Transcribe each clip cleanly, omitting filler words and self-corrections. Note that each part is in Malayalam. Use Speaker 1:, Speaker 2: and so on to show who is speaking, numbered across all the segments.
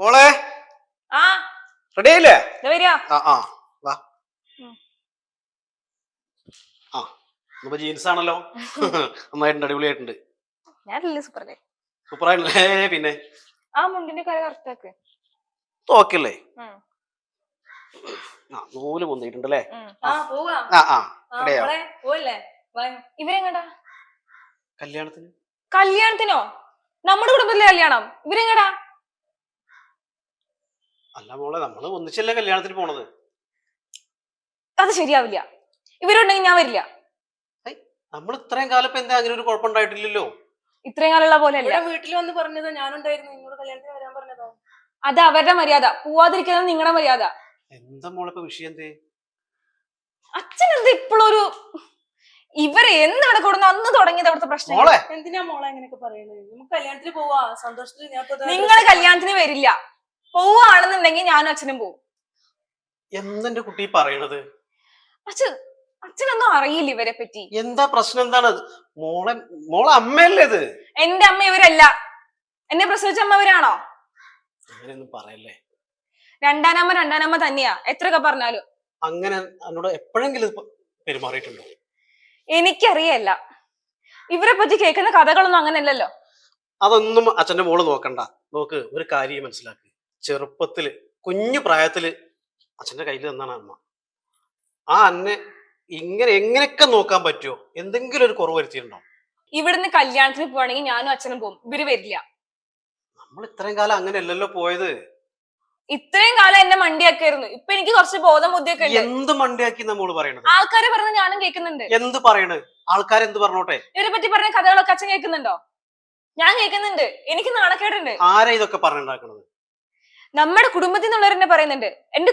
Speaker 1: മോളെ
Speaker 2: ആ
Speaker 1: റെഡി ആയില്ലേ?
Speaker 2: വരിക.
Speaker 1: വാ. ഇപ്പൊ ജീൻസ് ആണല്ലോ. നന്നായിട്ടുണ്ട്, അടിപൊളിയായിട്ടുണ്ട്.
Speaker 2: ഞാനല്ലേ സൂപ്പറല്ലേ?
Speaker 1: സൂപ്പറായിട്ടല്ലേ? പിന്നെ
Speaker 2: ആ മുണ്ടിന്റെ കാര്യം കറക്റ്റാക്ക്.
Speaker 1: ഓക്കല്ലേ? നൂല് പൊന്തിട്ടുണ്ടല്ലേ?
Speaker 2: ഇവരെങ്ങടാ?
Speaker 1: കല്യാണത്തിന്.
Speaker 2: കല്യാണത്തിനോ? നമ്മുടെ കുടുംബത്തിലെ കല്യാണം. ഇവരെങ്ങടാ?
Speaker 1: അല്ല മോളെ, നമ്മള് ഒന്നിച്ചല്ലേ കല്യാണത്തിന് പോണത്.
Speaker 2: അത് ശരിയാവില്ല. ഇവരുണ്ടെങ്കിൽ ഞാൻ വരില്ല.
Speaker 1: നമ്മൾ ഇത്രയും കാലം ഇപ്പൊ എന്താ അങ്ങനെ ഒരു കുഴപ്പമുണ്ടായിട്ടില്ലല്ലോ.
Speaker 2: ഇത്രയും കാലമുള്ള പോലെ അല്ല.
Speaker 3: വീട്ടിൽ വന്ന് പറഞ്ഞത് ഞാനുണ്ടായിരുന്നു, നിന്നോട് കല്യാണത്തിന് വരാൻ പറഞ്ഞതോ.
Speaker 2: അത് അവരുടെ മര്യാദ, പോവാതിരിക്കുന്നത് നിങ്ങളുടെ മര്യാദ.
Speaker 1: എന്താ മോളെ ഇപ്പൊ വിഷയം? എന്തേ
Speaker 2: അച്ഛൻ എന്താ ഇപ്പോഴൊരു ഇവരെ എന്നിവിടെ കൊടുന്ന അന്ന് തുടങ്ങിയത് അവിടുത്തെ പ്രശ്നം.
Speaker 3: എന്തിനാ മോളെ അങ്ങനെയൊക്കെ പറയുന്നത്? നമുക്ക് കല്യാണത്തിന് പോവാ, സന്തോഷത്തിൽ.
Speaker 2: നിങ്ങൾ കല്യാണത്തിന് വരില്ല. പോവാണെന്നുണ്ടെങ്കിൽ ഞാനും അച്ഛനും പോവും.
Speaker 1: എന്തെന്റെ കുട്ടി പറയണത്?
Speaker 2: അച്ഛനൊന്നും അറിയില്ല ഇവരെ പറ്റി.
Speaker 1: എന്താ പ്രശ്നം? എന്താണ് മോളെ അമ്മയല്ലേ ഇത്?
Speaker 2: എന്റെ അമ്മ ഇവരല്ല. എന്നെ പ്രസവിച്ച അമ്മ ഇവരാണോ?
Speaker 1: അങ്ങനെയൊന്നും പറയല്ലേ.
Speaker 2: രണ്ടാനമ്മ തന്നെയാ, എത്രയൊക്കെ പറഞ്ഞാലും.
Speaker 1: അങ്ങനെ എന്നോട് എപ്പോഴെങ്കിലും പെരുമാറിയിട്ടുണ്ടോ?
Speaker 2: എനിക്കറിയല്ല. ഇവരെ പറ്റി കേൾക്കുന്ന കഥകളൊന്നും അങ്ങനെയല്ലല്ലോ.
Speaker 1: അതൊന്നും അച്ഛന്റെ മോള് നോക്കണ്ട. നോക്ക്, ഒരു കാര്യം മനസ്സിലാക്കി. ചെറുപ്പത്തില്, കുഞ്ഞു പ്രായത്തില് അച്ഛന്റെ കയ്യിൽ തന്നാണ് അമ്മ. ആ അന്നെ എങ്ങനെയൊക്കെ നോക്കാൻ പറ്റുമോ? എന്തെങ്കിലും ഒരു കുറവ് വരുത്തിയിട്ടുണ്ടോ?
Speaker 2: ഇവിടുന്ന് കല്യാണത്തിന് പോവാണെങ്കിൽ ഞാനും അച്ഛനും പോകും, ഇവര് വരില്ല.
Speaker 1: നമ്മൾ ഇത്രയും കാലം അങ്ങനെയല്ലല്ലോ പോയത്.
Speaker 2: ഇത്രയും കാലം എന്നെ മണ്ടിയാക്കായിരുന്നു. ഇപ്പൊ എനിക്ക് കുറച്ച് ബോധം ബുദ്ധിയൊക്കെ ഉണ്ട്.
Speaker 1: എന്ത് മണ്ടിയാക്കി നമ്മള് പറയണത്?
Speaker 2: ആൾക്കാരെ പറഞ്ഞ് ഞാനും കേൾക്കുന്നുണ്ട്.
Speaker 1: എന്ത് പറയണ്? ആൾക്കാരെന്ത് പറഞ്ഞോട്ടെ?
Speaker 2: ഇവരെ പറ്റി പറഞ്ഞ കഥകളൊക്കെ അച്ഛൻ കേൾക്കുന്നുണ്ടോ? ഞാൻ കേൾക്കുന്നുണ്ട്. എനിക്ക് നാണക്കേടുണ്ട്.
Speaker 1: ആരാ ഇതൊക്കെ പറഞ്ഞുണ്ടാക്കണത്?
Speaker 2: നമ്മുടെ കുടുംബത്തിൽ നിന്നുള്ളവർ തന്നെ പറയുന്നുണ്ട്, എന്റെ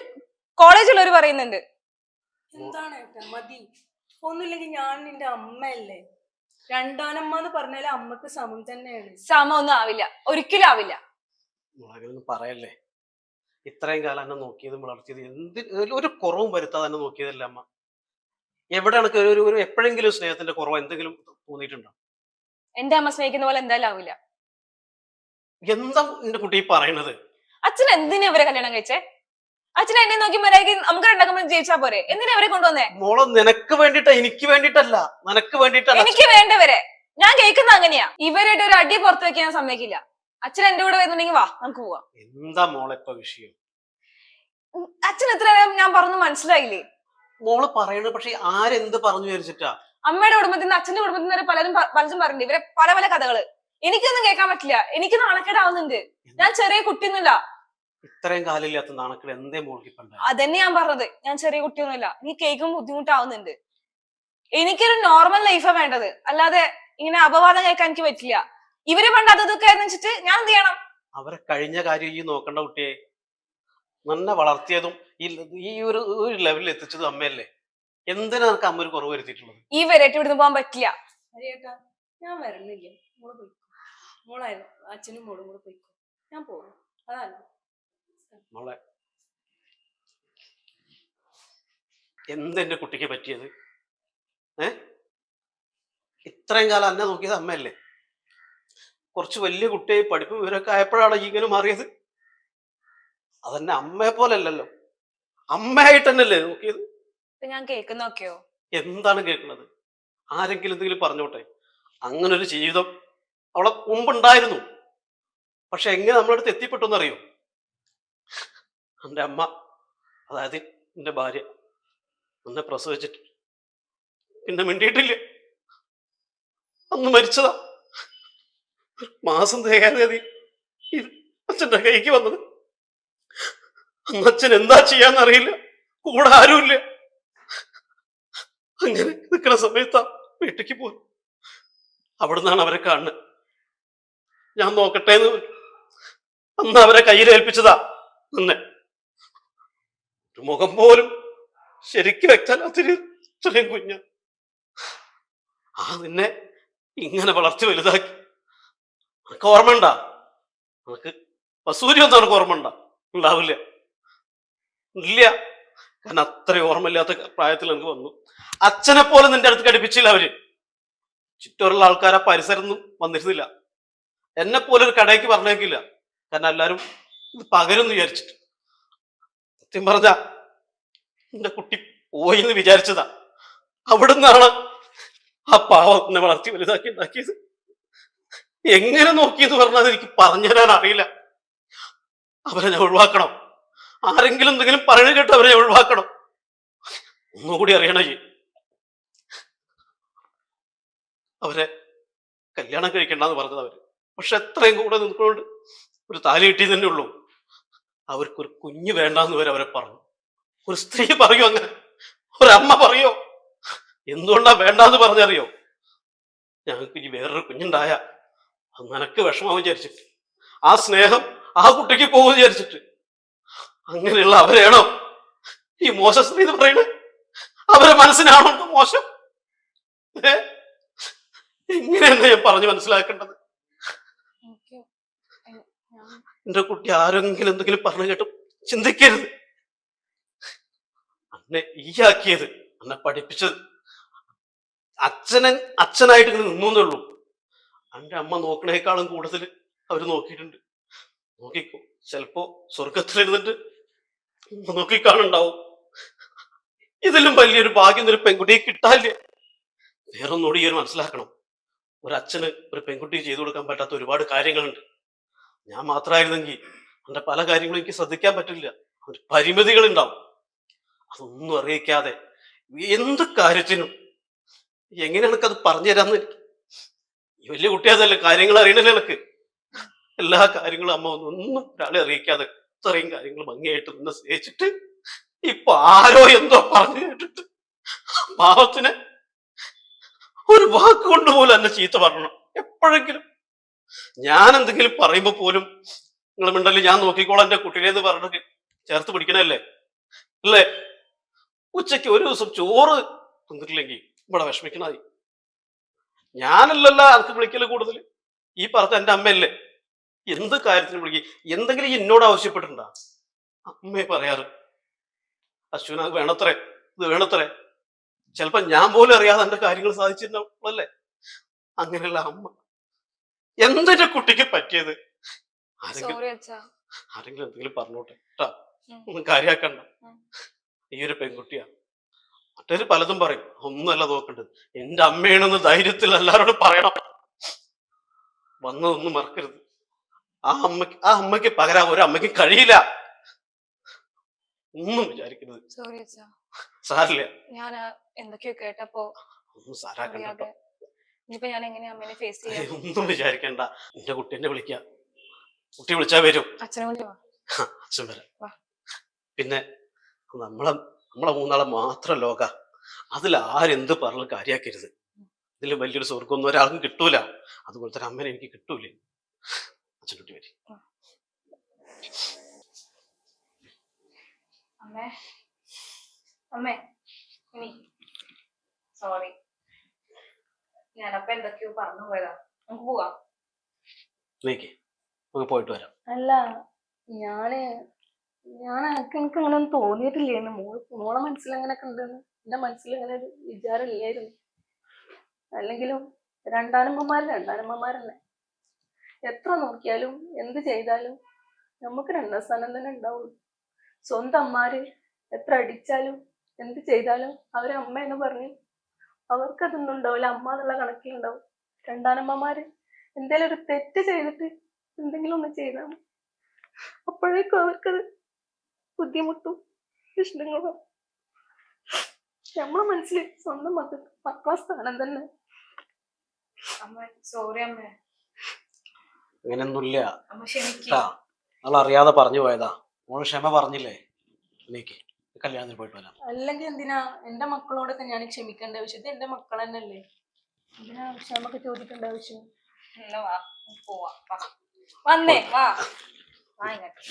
Speaker 2: കോളേജിലുള്ളവർ പറയുന്നുണ്ട്.
Speaker 3: എന്താണ് മതി? ഒന്നുമില്ലെങ്കിൽ ഞാൻ നിന്റെ അമ്മയല്ലേ. രണ്ടാനമ്മ എന്ന് പറഞ്ഞാല് അമ്മക്ക് സമം തന്നെയാണ്.
Speaker 2: സമം ഒന്നും ആവില്ല, ഒരിക്കലും ആവില്ല.
Speaker 1: പറയല്ലേ. ഇത്രയും കാലം എന്നെ നോക്കിയതും വളർത്തിയത് ഒരു കുറവും വരുത്താതെ തന്നെ നോക്കിയതല്ല അമ്മ. എവിടെയാണ് ഒരു എപ്പോഴെങ്കിലും സ്നേഹത്തിന്റെ കുറവ് എന്തെങ്കിലും തോന്നിയിട്ടുണ്ടോ?
Speaker 2: എന്റെ അമ്മ സ്നേഹിക്കുന്ന പോലെ എന്തായാലും ആവില്ല.
Speaker 1: എന്താ എന്റെ കുട്ടി പറയണത്?
Speaker 2: അച്ഛൻ എന്തിനാ ഇവരെ കല്യാണം കഴിച്ചേ? അച്ഛൻ എന്നെ നോക്കി മര്യാദയ്ക്ക് നമുക്ക് രണ്ടാക്കും ജയിച്ചാ പോരെ? എന്തിനാ ഇവരെ കൊണ്ടുവന്നേ?
Speaker 1: മോളെ, നിനക്ക് വേണ്ടിട്ടാ, എനിക്ക് വേണ്ടിട്ടല്ല. നിനക്ക് വേണ്ടിട്ടല്ല.
Speaker 2: എനിക്ക് വേണ്ടവരെ. ഞാൻ കേൾക്കുന്ന അങ്ങനെയാ. ഇവരായിട്ട് ഒരു അടി പുറത്ത് വെക്കാൻ ഞാൻ സമ്മതിക്കില്ല. അച്ഛൻ എന്റെ കൂടെ വരുന്നുണ്ടെങ്കിൽ വാ, നമുക്ക് പോവാം.
Speaker 1: എന്താ മോളെ ഇപ്പൊ വിഷയം?
Speaker 2: അച്ഛൻ എത്ര ഞാൻ പറഞ്ഞു മനസ്സിലായില്ലേ?
Speaker 1: മോള് പറയണത് പക്ഷെ ആരെന്ത് പറഞ്ഞു വിചാരിച്ചിട്ടാ?
Speaker 2: അമ്മയുടെ കുടുംബത്തിൽ നിന്ന് അച്ഛന്റെ കുടുംബത്തിൽ നിന്ന് പലരും പറഞ്ഞിട്ടുണ്ട് ഇവരെ പല പല കഥകള്. എനിക്കൊന്നും കേൾക്കാൻ പറ്റില്ല. എനിക്ക് നാണക്കേടാവുന്നുണ്ട്. ഞാൻ ചെറിയ കുട്ടിയൊന്നുമില്ല.
Speaker 1: ഇത്രയും കാലില്ലാത്ത നാണക്കേട് എന്തേ മോൾക്ക്?
Speaker 2: അതന്നെ ഞാൻ പറഞ്ഞത്, ഞാൻ ചെറിയ കുട്ടിയൊന്നുമില്ല. എനിക്ക് കേൾക്കുമ്പോൾ ബുദ്ധിമുട്ടാവുന്നുണ്ട്. എനിക്കൊരു നോർമൽ ലൈഫാ വേണ്ടത്, അല്ലാതെ ഇങ്ങനെ അപവാദം കേൾക്കാൻ എനിക്ക് പറ്റില്ല. ഇവര് പണ്ട് അതൊക്കെ വെച്ചിട്ട് ഞാൻ എന്ത് ചെയ്യണം?
Speaker 1: അവരെ കഴിഞ്ഞ കാര്യം ഈ നോക്കണ്ട കുട്ടിയെ. നന്നെ വളർത്തിയതും ഈ ഒരു ലെവലിൽ എത്തിച്ചതും അമ്മയല്ലേ. എന്തിനാ നമുക്ക് അമ്മ ഒരു കുറവ് വരുത്തിയിട്ടുള്ളത്?
Speaker 2: ഈ വരട്ട് ഇവിടുന്ന് പോകാൻ പറ്റില്ല.
Speaker 3: ഹരിയേട്ടാ, ഞാൻ വരണില്ല. മോള് പോയിക്കോ. മോളായിരുന്നു അച്ഛനും മോളും കൂടെ പോയിക്കോ. ഞാൻ പോകും. അതല്ല
Speaker 1: മോളെ, എന്തെന്റെ കുട്ടിക്ക് പറ്റിയത്? ഇത്രയും കാലം എന്നെ നോക്കിയത് അമ്മയല്ലേ. കുറച്ച് വലിയ കുട്ടിയായി പഠിപ്പ് വിവരമൊക്കെ ആയപ്പോഴാണ് ഇങ്ങനെ മാറിയത്. അതന്നെ അമ്മയെ പോലല്ലോ, അമ്മയായിട്ട് തന്നെയല്ലേ നോക്കിയത്.
Speaker 2: ഞാൻ കേൾക്കുന്നൊക്കെയോ?
Speaker 1: എന്താണ് കേൾക്കുന്നത്? ആരെങ്കിലും എന്തെങ്കിലും പറഞ്ഞോട്ടെ. അങ്ങനെ ഒരു ജീവിതം അവളെ മുമ്പുണ്ടായിരുന്നു. പക്ഷെ എങ്ങനെ നമ്മളടുത്ത് എത്തിപ്പെട്ടെന്നറിയോ? എൻ്റെ അമ്മ, അതായത് എൻ്റെ ഭാര്യ, എന്നെ പ്രസവിച്ചിട്ട് പിന്നെ മിണ്ടിയിട്ടില്ല. അന്ന് മരിച്ചതാ. മാസം തികയാതെ അച്ഛൻ്റെ കൈക്ക് വന്നത്. അന്ന് അച്ഛൻ എന്താ ചെയ്യാന്നറിയില്ല, കൂടെ ആരുമില്ല. അങ്ങനെ നിൽക്കുന്ന സമയത്താ വീട്ടിലേക്ക് പോയി. അവിടുന്നാണ് അവരെ കാണുന്നത്. ഞാൻ നോക്കട്ടെ എന്ന് അന്ന് അവരെ കയ്യിലേൽപ്പിച്ചതാ. അന്നെ ഒരു മുഖം പോലും ശരിക്കും വെച്ചാൽ അത്രയും കുഞ്ഞ നിന്നെ ഇങ്ങനെ വളർത്തി വലുതാക്കി. നിനക്ക് ഓർമ്മ ഉണ്ടാ? നിനക്ക് വസൂരി ഒന്നും നിനക്ക് ഓർമ്മ ഉണ്ടാവില്ല. ഇല്ല, കാരണം അത്രയും ഓർമ്മയില്ലാത്ത പ്രായത്തിൽ എനിക്ക് വന്നു. അച്ഛനെ പോലെ നിന്റെ അടുത്ത് കടുപ്പിച്ചില്ല അവര്. ചുറ്റുമുള്ള ആൾക്കാർ ആ പരിസരം ഒന്നും വന്നിരുന്നില്ല. എന്നെ പോലെ ഒരു കടയ്ക്ക് പറഞ്ഞേക്കില്ല. കാരണം എല്ലാരും ഇത് പകരുമെന്ന് വിചാരിച്ചിട്ട്. സത്യം പറഞ്ഞ എന്റെ കുട്ടി പോയി എന്ന് വിചാരിച്ചതാ. അവിടുന്നാണ് ആ പാവം എന്നെ വളർത്തി വലുതാക്കി ഉണ്ടാക്കിയത്. എങ്ങനെ നോക്കിയെന്ന് പറഞ്ഞാൽ എനിക്ക് പറഞ്ഞു തരാൻ അറിയില്ല. അവരെ ഞാൻ ഒഴിവാക്കണം. ആരെങ്കിലും എന്തെങ്കിലും പറഞ്ഞു കേട്ട് അവരെ ഞാൻ ഒഴിവാക്കണം. ഒന്നുകൂടി അറിയണേ, അവരെ കല്യാണം കഴിക്കണ്ടെന്ന് പറഞ്ഞത് അവര്. പക്ഷെ എത്രയും കൂടെ നിൽക്കൊണ്ട് ഒരു താലി കിട്ടിയത് തന്നെ ഉള്ളൂ. അവർക്കൊരു കുഞ്ഞ് വേണ്ടാന്ന് വരെ അവരെ പറഞ്ഞു. ഒരു സ്ത്രീ പറയൂ അങ്ങനെ? ഒരമ്മ പറയോ? എന്തുകൊണ്ടാ വേണ്ടാന്ന് പറഞ്ഞറിയോ? ഞങ്ങൾക്ക് ഇനി വേറൊരു കുഞ്ഞുണ്ടായ അത് നിനക്ക് വിഷമാവും വിചാരിച്ചിട്ട്, ആ സ്നേഹം ആ കുട്ടിക്ക് പോകും വിചാരിച്ചിട്ട്. അങ്ങനെയുള്ള അവരെയാണോ ഈ മോശ സ്ത്രീ എന്ന് പറയുന്നത്? അവരെ മനസ്സിനാണോ മോശം? എങ്ങനെയാണ് ഞാൻ പറഞ്ഞു മനസ്സിലാക്കേണ്ടത്? എന്റെ കുട്ടി ആരെങ്കിലും എന്തെങ്കിലും പറഞ്ഞു കേട്ടു ചിന്തിക്കരുത്. അന്നെ ഈയാക്കിയത്, അന്നെ പഠിപ്പിച്ചത് അച്ഛനായിട്ട് ഇങ്ങനെ നിന്നേ ഉള്ളൂ. എന്റെ അമ്മ നോക്കണേക്കാളും കൂടുതൽ അവര് നോക്കിയിട്ടുണ്ട്. നോക്കിക്കോ, ചിലപ്പോ സ്വർഗത്തിലിരുന്നിട്ട് നോക്കിക്കാണുണ്ടാവും. ഇതിലും വലിയൊരു ഭാഗ്യം ഒരു പെൺകുട്ടിയെ കിട്ടാല്ലേ. വേറൊന്നുകൂടി ഈ ഒരു മനസ്സിലാക്കണം, ഒരച്ഛന് ഒരു പെൺകുട്ടിക്ക് ചെയ്തു കൊടുക്കാൻ പറ്റാത്ത ഒരുപാട് കാര്യങ്ങളുണ്ട്. ഞാൻ മാത്രമായിരുന്നെങ്കിൽ എന്റെ പല കാര്യങ്ങളും എനിക്ക് ശ്രദ്ധിക്കാൻ പറ്റില്ല. ഒരു പരിമിതികൾ ഉണ്ടാവും. അതൊന്നും അറിയിക്കാതെ എന്ത് കാര്യത്തിനും എങ്ങനെ എനിക്കത് പറഞ്ഞു തരാന്ന് എനിക്ക് ഈ വലിയ കുട്ടിയാതല്ലേ, കാര്യങ്ങൾ അറിയണല്ലേ എനിക്ക്. എല്ലാ കാര്യങ്ങളും അമ്മ ഒന്നും ഒരാളെ അറിയിക്കാതെ ഇത്രയും കാര്യങ്ങൾ ഭംഗിയായിട്ട് നിന്ന് സ്നേഹിച്ചിട്ട് ഇപ്പൊ ആരോ എന്തോ പറഞ്ഞു കേട്ടിട്ട് പാവത്തിന് ഒരു വാക്കുകൊണ്ട് പോലും എന്നെ ചീത്ത പറയണം. എപ്പോഴെങ്കിലും ഞാൻ എന്തെങ്കിലും പറയുമ്പോ പോലും നിങ്ങൾ മിണ്ടല്ലേ, ഞാൻ നോക്കിക്കോളാം എന്റെ കുട്ടീനെന്ന് പറഞ്ഞിട്ട് ചേർത്ത് പിടിക്കണല്ലേ അല്ലേ? ഉച്ചയ്ക്ക് ഒരു ദിവസം ചോറ് തിന്നിട്ടില്ലെങ്കിൽ ഇവിടെ വിഷമിക്കണായി. ഞാനല്ലല്ല എനിക്ക് വിളിക്കല് കൂടുതൽ, ഈ പറഞ്ഞ എന്റെ അമ്മയല്ലേ. എന്ത് കാര്യത്തിന് വിളിക്കും, എന്തെങ്കിലും എന്നോട് ആവശ്യപ്പെട്ടിട്ടുണ്ടാ അമ്മയെ പറയാറ്, അശ്വിന വേണത്രേ, ഇത് വേണത്രേ. ചിലപ്പോ ഞാൻ പോലും അറിയാതെ എന്റെ കാര്യങ്ങൾ സാധിച്ചിട്ടുണ്ടല്ലേ. അങ്ങനെയുള്ള അമ്മ എന്തിന്റെ കുട്ടിക്ക് പറ്റിയത്? ആരെങ്കിലും എന്തെങ്കിലും പറഞ്ഞോട്ടെ കേട്ടാ, ഒന്നും കാര്യാക്കണ്ട. ഈ ഒരു പെൺകുട്ടിയാ, മറ്റൊരു പലതും പറയും, ഒന്നുമല്ല നോക്കേണ്ടത്. എന്റെ അമ്മയാണെന്ന് ധൈര്യത്തിൽ എല്ലാവരോടും പറയണം. വന്നതൊന്നും മറക്കരുത്. ആ അമ്മയ്ക്ക് പകരം ഒരു അമ്മയ്ക്ക് കഴിയില്ല. ഒന്നും വിചാരിക്കരുത്. സാരില്ല,
Speaker 2: ഞാൻ എന്തൊക്കെയോ കേട്ടപ്പോ
Speaker 1: ഒന്നും സാരാക്കണ്ട.
Speaker 2: ഇനിയിപ്പോ ഞാൻ എങ്ങനെയാ അമ്മേനെ ഫേസ് ചെയ്യാം?
Speaker 1: ഒന്നും വിചാരിക്കണ്ട. എന്റെ കുട്ടി എന്നെ വിളിക്ക, കുട്ടി വിളിച്ചാ വരും.
Speaker 2: അച്ഛനെ കൊണ്ട്
Speaker 1: അച്ഛൻ വരാം. പിന്നെ നമ്മളെ മൂന്നാളെ മാത്രം ലോക, അതിൽ ആരെന്ത് പറഞ്ഞ് കാര്യാക്കരുത്. ഇതിൽ വലിയൊരു സ്വർഗമൊന്നും ഒരാൾക്കും കിട്ടൂല. അതുപോലത്തെ ഒരു അമ്മനെ എനിക്ക് കിട്ടൂലേ. അച്ഛൻ കുട്ടി വരും.
Speaker 2: അമ്മേ, അമ്മേ, സോറി, ഞാനപ്പ എന്തൊക്കെയോ പറഞ്ഞു പോയതാ. നമുക്ക് പോവാം.
Speaker 1: നമുക്ക് പോയിട്ട് വരാം.
Speaker 3: അല്ല, എനിക്ക് അങ്ങനെ ഒന്നും തോന്നിയിട്ടില്ലായിരുന്നു. മോളെ മനസ്സിൽ അങ്ങനെയൊക്കെ ഉണ്ടെന്ന് എന്റെ മനസ്സിൽ അങ്ങനെ ഒരു വിചാരം ഇല്ലായിരുന്നു. അല്ലെങ്കിലും രണ്ടാനമ്മമാരല്ലേ. എത്ര നോക്കിയാലും എന്ത് ചെയ്താലും നമുക്ക് രണ്ടാം സ്ഥാനം തന്നെ ഉണ്ടാവുള്ളൂ. സ്വന്തം അമ്മമാര് എത്ര അടിച്ചാലും എന്ത് ചെയ്താലും അവരെ അമ്മ എന്ന് പറഞ്ഞ് അവർക്കതൊന്നും ഉണ്ടാവില്ല. അമ്മ എന്നുള്ള കണക്കിലുണ്ടാവും. രണ്ടാനമ്മമാര് എന്തേലും ഒരു തെറ്റ് ചെയ്തിട്ട് എന്തെങ്കിലും ഒന്ന് ചെയ്താൽ അപ്പോഴേക്കും അവർക്കത് ബുദ്ധിമുട്ടും പ്രശ്നങ്ങളും. നമ്മളെ മനസ്സിൽ സ്വന്തം മക്കളെ സ്ഥാനം തന്നെ.
Speaker 2: സോറി അമ്മേ.
Speaker 1: അങ്ങനെയൊന്നുമില്ല, അറിയാതെ പറഞ്ഞു പോയതാ. മോള് ക്ഷമ പറഞ്ഞില്ലേ, കല്യാണത്തിന് പോയിട്ട് വരാം.
Speaker 3: അല്ലെങ്കിൽ എന്തിനാ എന്റെ മക്കളോടൊക്കെ ഞാൻ ക്ഷമിക്കേണ്ട ആവശ്യം? ഇത് എന്റെ മക്കൾ തന്നെയല്ലേ, എന്തിനാ ക്ഷമൊക്കെ ചോദിക്കേണ്ട ആവശ്യം?
Speaker 2: പോവാ, വന്നേ വാ, ഇങ്ങോട്ട്.